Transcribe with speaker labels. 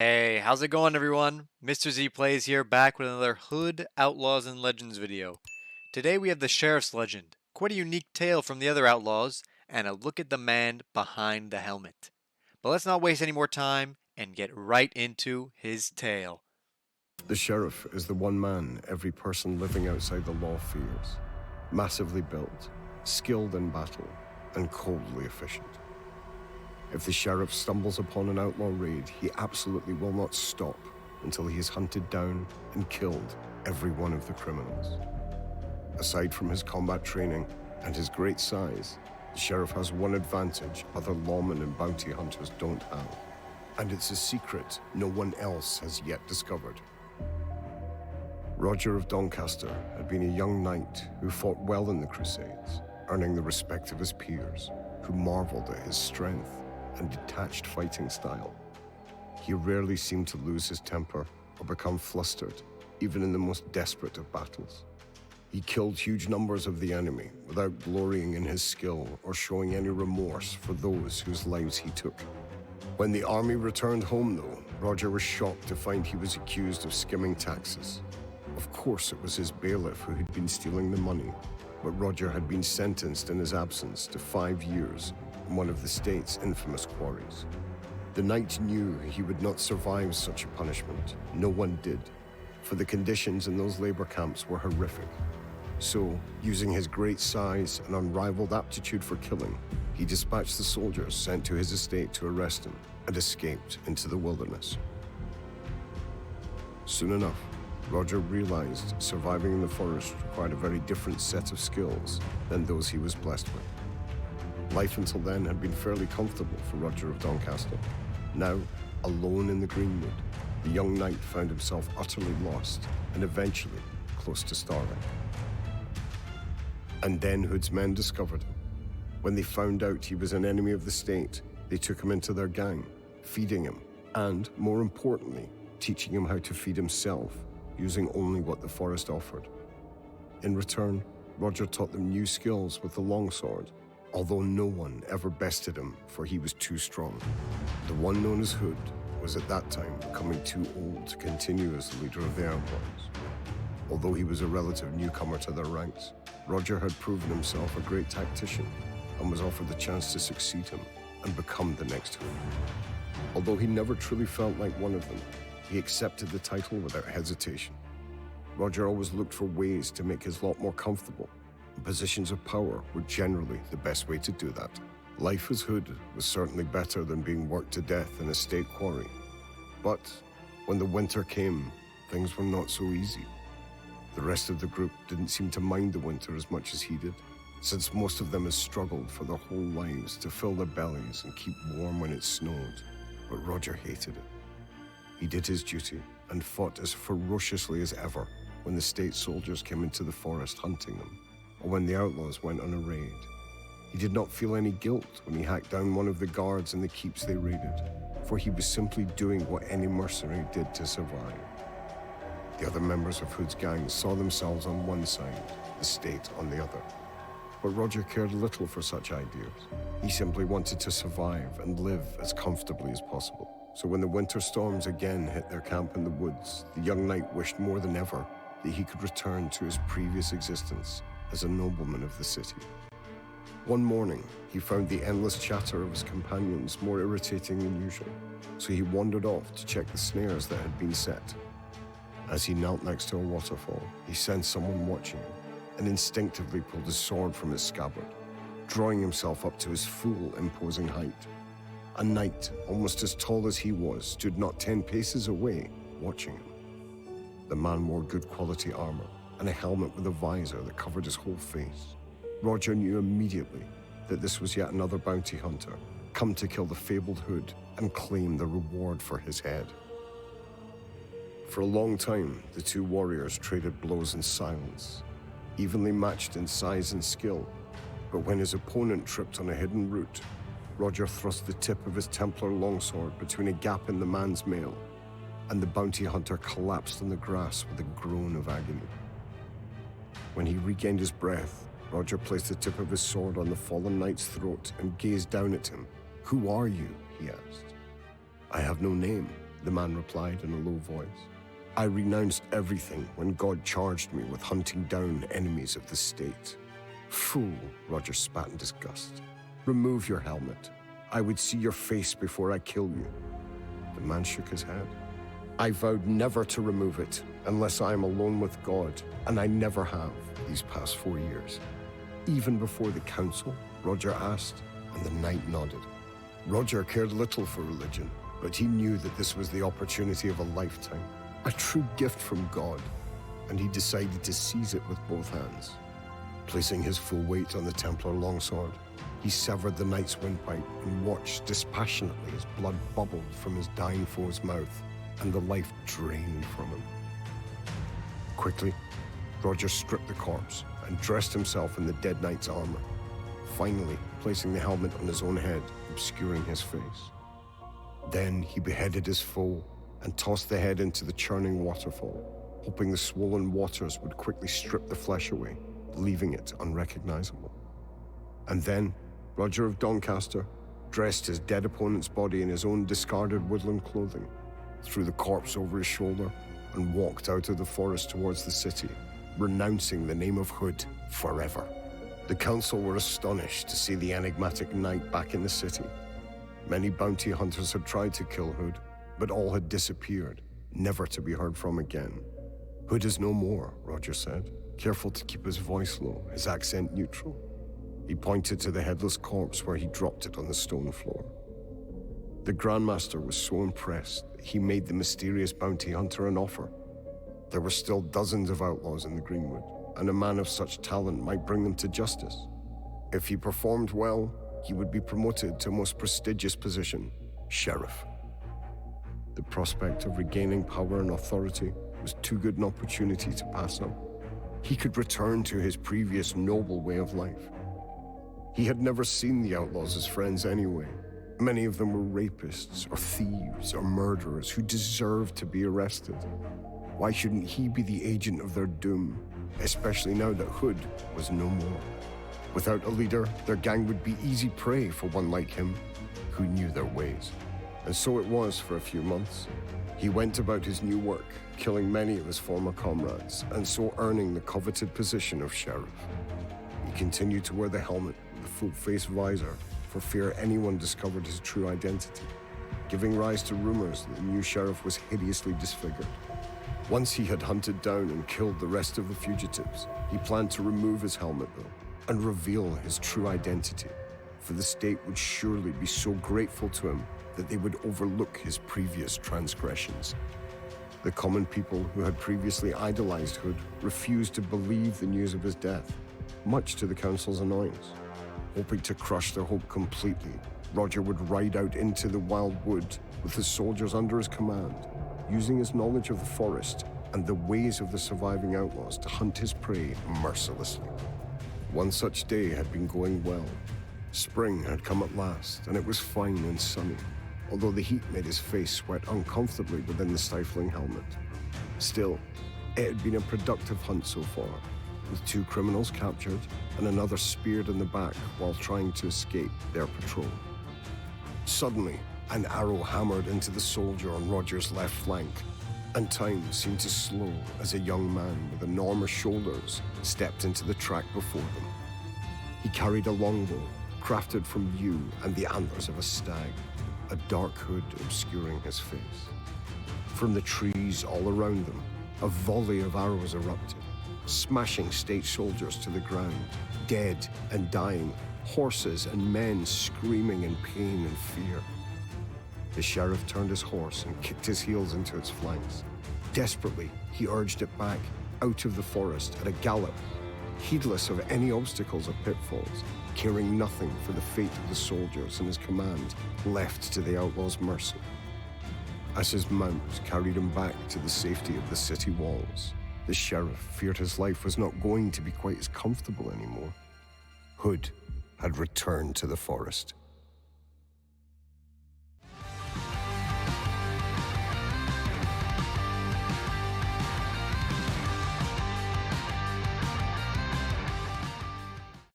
Speaker 1: Hey, how's it going, everyone? MrZplays here, back with another Hood, Outlaws, and Legends video. Today we have the Sheriff's Legend, quite a unique tale from the other Outlaws, and a look at the man behind the helmet. But let's not waste any more time and get right into his tale.
Speaker 2: The sheriff is the one man every person living outside the law fears. Massively built, skilled in battle, and coldly efficient. If the sheriff stumbles upon an outlaw raid, he absolutely will not stop until he has hunted down and killed every one of the criminals. Aside from his combat training and his great size, the sheriff has one advantage other lawmen and bounty hunters don't have. And it's a secret no one else has yet discovered. Roger of Doncaster had been a young knight who fought well in the Crusades, earning the respect of his peers, who marveled at his strength and detached fighting style. He rarely seemed to lose his temper or become flustered, even in the most desperate of battles. He killed huge numbers of the enemy without glorying in his skill or showing any remorse for those whose lives he took. When the army returned home, though, Roger was shocked to find he was accused of skimming taxes. Of course, it was his bailiff who had been stealing the money, but Roger had been sentenced in his absence to 5 years in one of the state's infamous quarries. The knight knew he would not survive such a punishment. No one did, for the conditions in those labor camps were horrific. So, using his great size and unrivaled aptitude for killing, he dispatched the soldiers sent to his estate to arrest him and escaped into the wilderness. Soon enough, Roger realized surviving in the forest required a very different set of skills than those he was blessed with. Life until then had been fairly comfortable for Roger of Doncaster. Now, alone in the greenwood, the young knight found himself utterly lost and eventually close to starving. And then Hood's men discovered him. When they found out he was an enemy of the state, they took him into their gang, feeding him, and, more importantly, teaching him how to feed himself, using only what the forest offered. In return, Roger taught them new skills with the longsword, although no one ever bested him, for he was too strong. The one known as Hood was at that time becoming too old to continue as the leader of the Outlaws. Although he was a relative newcomer to their ranks, Roger had proven himself a great tactician and was offered the chance to succeed him and become the next Hood. Although he never truly felt like one of them, he accepted the title without hesitation. Roger always looked for ways to make his lot more comfortable, and positions of power were generally the best way to do that. Life as Hood was certainly better than being worked to death in a state quarry. But when the winter came, things were not so easy. The rest of the group didn't seem to mind the winter as much as he did, since most of them had struggled for their whole lives to fill their bellies and keep warm when it snowed. But Roger hated it. He did his duty and fought as ferociously as ever when the state soldiers came into the forest hunting them, or when the outlaws went on a raid. He did not feel any guilt when he hacked down one of the guards in the keeps they raided, for he was simply doing what any mercenary did to survive. The other members of Hood's gang saw themselves on one side, the state on the other. But Roger cared little for such ideas. He simply wanted to survive and live as comfortably as possible. So when the winter storms again hit their camp in the woods, the young knight wished more than ever that he could return to his previous existence as a nobleman of the city. One morning, he found the endless chatter of his companions more irritating than usual, so he wandered off to check the snares that had been set. As he knelt next to a waterfall, he sensed someone watching him and instinctively pulled his sword from its scabbard, drawing himself up to his full, imposing height. A knight, almost as tall as he was, stood not 10 paces away, watching him. The man wore good quality armor and a helmet with a visor that covered his whole face. Roger knew immediately that this was yet another bounty hunter, come to kill the fabled Hood and claim the reward for his head. For a long time, the two warriors traded blows in silence, evenly matched in size and skill. But when his opponent tripped on a hidden route, Roger thrust the tip of his Templar longsword between a gap in the man's mail, and the bounty hunter collapsed on the grass with a groan of agony. When he regained his breath, Roger placed the tip of his sword on the fallen knight's throat and gazed down at him. "Who are you?" he asked. "I have no name," the man replied in a low voice. I renounced everything when God charged me with hunting down enemies of the state. Fool, Roger spat in disgust. Remove your helmet. I would see your face before I kill you. The man shook his head. I vowed never to remove it unless I am alone with God, and I never have these past 4 years. Even before the council, Roger asked, and the knight nodded. Roger cared little for religion, but he knew that this was the opportunity of a lifetime, a true gift from God, and he decided to seize it with both hands. Placing his full weight on the Templar longsword, he severed the knight's windpipe and watched dispassionately as blood bubbled from his dying foe's mouth and the life drained from him. Quickly, Roger stripped the corpse and dressed himself in the dead knight's armor, finally placing the helmet on his own head, obscuring his face. Then he beheaded his foe and tossed the head into the churning waterfall, hoping the swollen waters would quickly strip the flesh away, leaving it unrecognizable. And then, Roger of Doncaster dressed his dead opponent's body in his own discarded woodland clothing, threw the corpse over his shoulder, and walked out of the forest towards the city, renouncing the name of Hood forever. The council were astonished to see the enigmatic knight back in the city. Many bounty hunters had tried to kill Hood, but all had disappeared, never to be heard from again. Hood is no more, Roger said, careful to keep his voice low, his accent neutral. He pointed to the headless corpse where he dropped it on the stone floor. The Grandmaster was so impressed that he made the mysterious bounty hunter an offer. There were still dozens of outlaws in the Greenwood, and a man of such talent might bring them to justice. If he performed well, he would be promoted to a most prestigious position, sheriff. The prospect of regaining power and authority was too good an opportunity to pass up. He could return to his previous noble way of life. He had never seen the outlaws as friends anyway. Many of them were rapists or thieves or murderers who deserved to be arrested. Why shouldn't he be the agent of their doom, especially now that Hood was no more? Without a leader, their gang would be easy prey for one like him, who knew their ways. And so it was for a few months. He went about his new work, killing many of his former comrades, and so earning the coveted position of sheriff. He continued to wear the helmet with the full-face visor for fear anyone discovered his true identity, giving rise to rumors that the new sheriff was hideously disfigured. Once he had hunted down and killed the rest of the fugitives, he planned to remove his helmet, though, and reveal his true identity, for the state would surely be so grateful to him that they would overlook his previous transgressions. The common people who had previously idolized Hood refused to believe the news of his death, much to the council's annoyance. Hoping to crush their hope completely, Roger would ride out into the wild wood with his soldiers under his command, using his knowledge of the forest and the ways of the surviving outlaws to hunt his prey mercilessly. One such day had been going well. Spring had come at last, and it was fine and sunny, although the heat made his face sweat uncomfortably within the stifling helmet. Still, it had been a productive hunt so far, with 2 criminals captured and another speared in the back while trying to escape their patrol. Suddenly, an arrow hammered into the soldier on Roger's left flank, and time seemed to slow as a young man with enormous shoulders stepped into the track before them. He carried a longbow, crafted from yew and the antlers of a stag, a dark hood obscuring his face. From the trees all around them, a volley of arrows erupted, smashing state soldiers to the ground, dead and dying, horses and men screaming in pain and fear. The sheriff turned his horse and kicked his heels into its flanks. Desperately, he urged it back, out of the forest at a gallop, heedless of any obstacles or pitfalls, caring nothing for the fate of the soldiers and his command, left to the outlaw's mercy. As his mount carried him back to the safety of the city walls, the sheriff feared his life was not going to be quite as comfortable anymore. Hood had returned to the forest.